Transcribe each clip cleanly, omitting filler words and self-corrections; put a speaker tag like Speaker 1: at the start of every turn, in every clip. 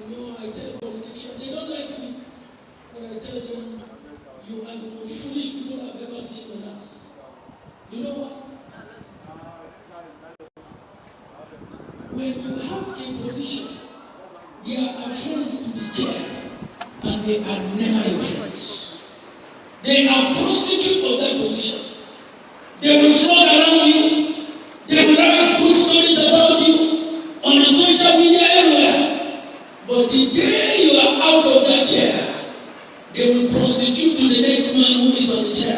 Speaker 1: You know, I tell politicians, they don't like me, but I tell them, you are the most foolish people I've ever seen on earth. You know what? When you have a position, they are friends to the chair, and they are never your friends. They are prostitutes of that position. They will flock around you. They will write good stories about you on the social media everywhere. But the day you are out of that chair, they will prostitute to the next man who is on the chair.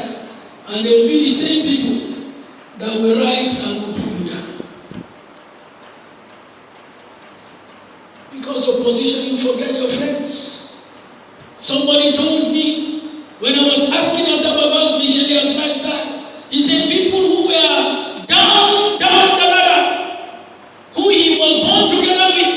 Speaker 1: And they will be the same people that will write and will pull you down. Because of position, you forget your friends. Somebody told me when I was asking after Baba MSHELIA's lifestyle, he said people who were down the ladder, who he was born together with,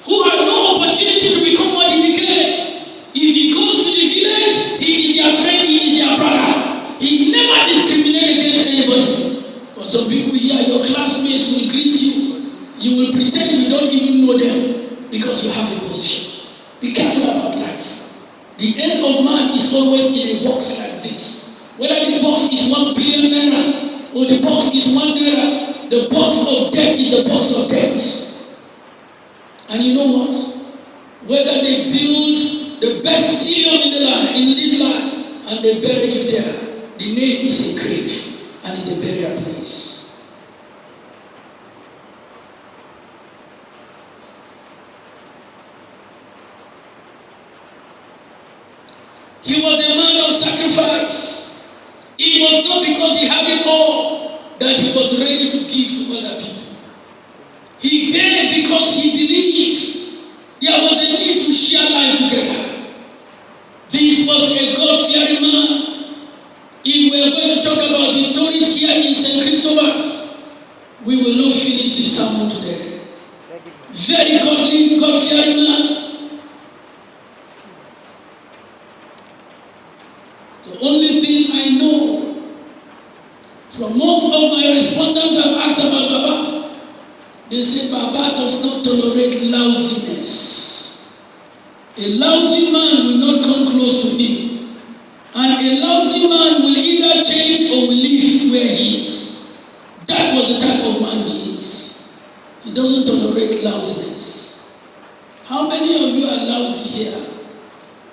Speaker 1: who had no opportunity to become what he became. If he goes to the village, he is their friend, he is their brother. He never discriminates against anybody. But some people here, your classmates will greet you. You will pretend you don't even know them because you have a position. Be careful about life. The end of man is always in a box like this. Whether the box is 1 billion naira or the box is 1 naira, the box of death is the box of death. And you know what? Whether they build the best stadium in this life and they bury you there, the name is a grave and it's a burial place. He was a man of sacrifice. It was not because he had it all that he was ready to give to other people. He gave because he believed there was a need to share life together. This was a God-fearing man. If we are going to talk about his stories here in St. Christopher's, we will not finish this sermon today. Very godly, God-fearing man. The only thing I know from most of my respondents I've asked about Baba, they say Baba does not tolerate lousiness. A lousy man will not come close to him. And a lousy man will either change or will leave where he is. That was the type of man he is. He doesn't tolerate lousiness. How many of you are lousy here?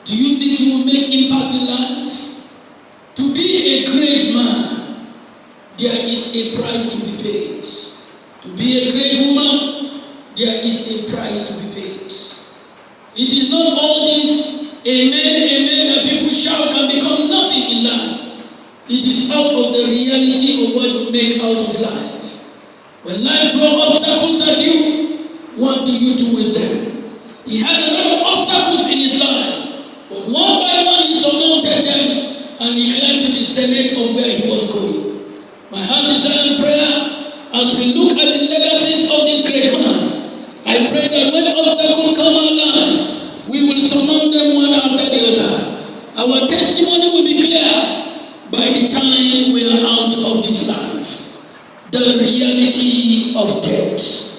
Speaker 1: Do you think you will make impact in life? To be a great man, there is a price to be paid. To be a great woman, there is a price to be paid. It is not all this amen, amen that people shout and become nothing in life. It is out of the reality of what you make out of life. When life throws obstacles at you, what do you do with them? He had a lot of obstacles in his life, but one by one he surmounted them. And he climbed to the zenith of where he was going. My heart desire and prayer, as we look at the legacies of this great man, I pray that when obstacles come our life, we will surmount them one after the other. Our testimony will be clear by the time we are out of this life. The reality of death.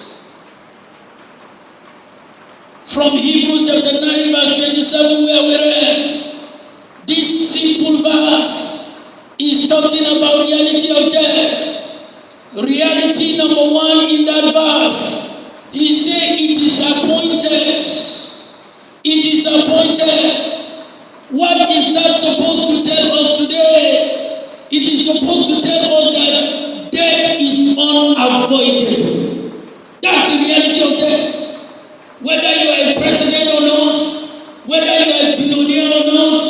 Speaker 1: From Hebrews chapter 9 verse 27 where we read, this simple verse is talking about reality of death. Reality number 1 in that verse, he said it is appointed. It is appointed. What is that supposed to tell us today? It is supposed to tell us that death is unavoidable. That's the reality of death. Whether you are a president or not, whether you are a billionaire or not,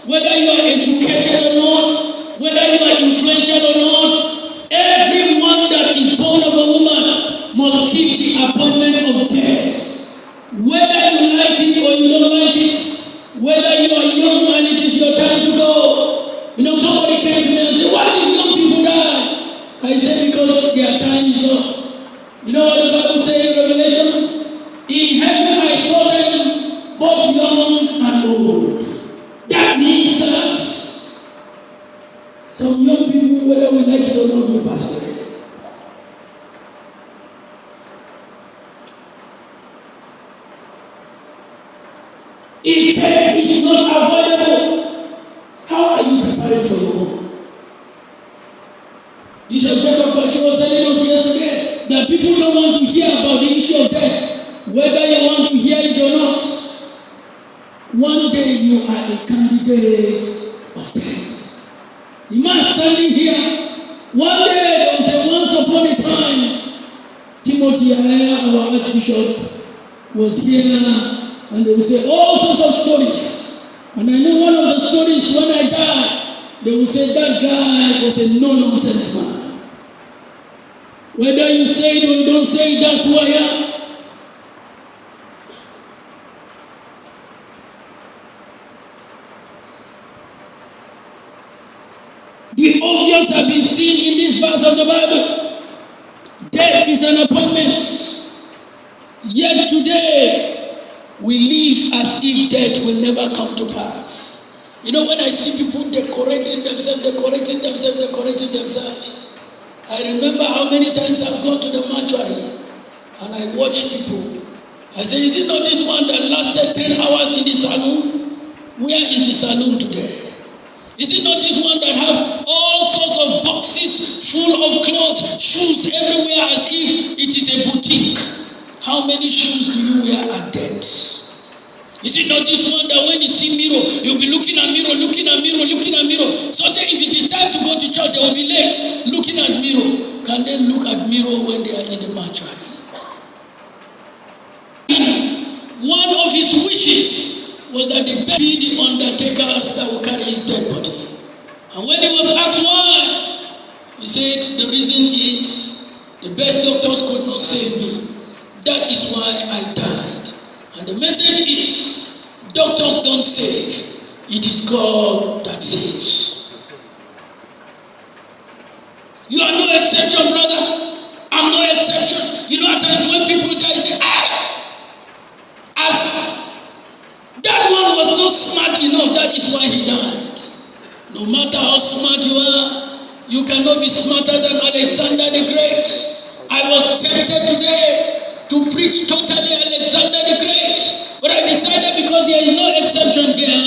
Speaker 1: whether you are educated or not, whether you are influential or not, everyone that is born of a woman must keep the appointment of death. Whether you like it or you don't like it, whether you are young and it is your time to go. You know, somebody came to me and said, why did young people die? I said, because their time is up. You know what the Bible says in Revelation? In heaven I saw them both young and old. That means that some young people, whether we like it or not, will pass away. If death is not avoidable, how are you preparing for your own? Bishop Jacob Bashi was telling us yesterday that people don't want to hear about the issue of death, whether you want to hear it or not. One day you are a candidate of death. The man standing here, one day there was a once upon a time, Timothy, our Archbishop, was here, and they will say all sorts of stories. And I know one of the stories, when I die, they will say that guy was a no-nonsense man. Whether you say it or you don't say it, that's who I am. The obvious have been seen in this verse of the Bible. Death is an appointment. Yet today, we live as if death will never come to pass. You know, when I see people decorating themselves, I remember how many times I've gone to the mortuary and I watch people. I say, is it not this one that lasted 10 hours in the saloon? Where is the saloon today? Is it not this one that have all sorts of boxes full of clothes, shoes everywhere as if it is a boutique? How many shoes do you wear at death? Is it not this one that when you see mirror, you'll be looking at mirror? So that if it is time to go to church, they will be late looking at mirror. Can they look at mirror when they are in the mortuary? One of his wishes was that the be the undertakers that will carry his dead body. And when he was asked why, he said, the reason is the best doctors could not save me. That is why I died. And the message is, doctors don't save. It is God that saves. You are no exception, brother. I'm no exception. You know, at times when people die, say, as that one was not smart enough, that is why he died. No matter how smart you are, you cannot be smarter than Alexander the Great. I was tempted today to preach totally Alexander the Great, but I decided because there is no exception here.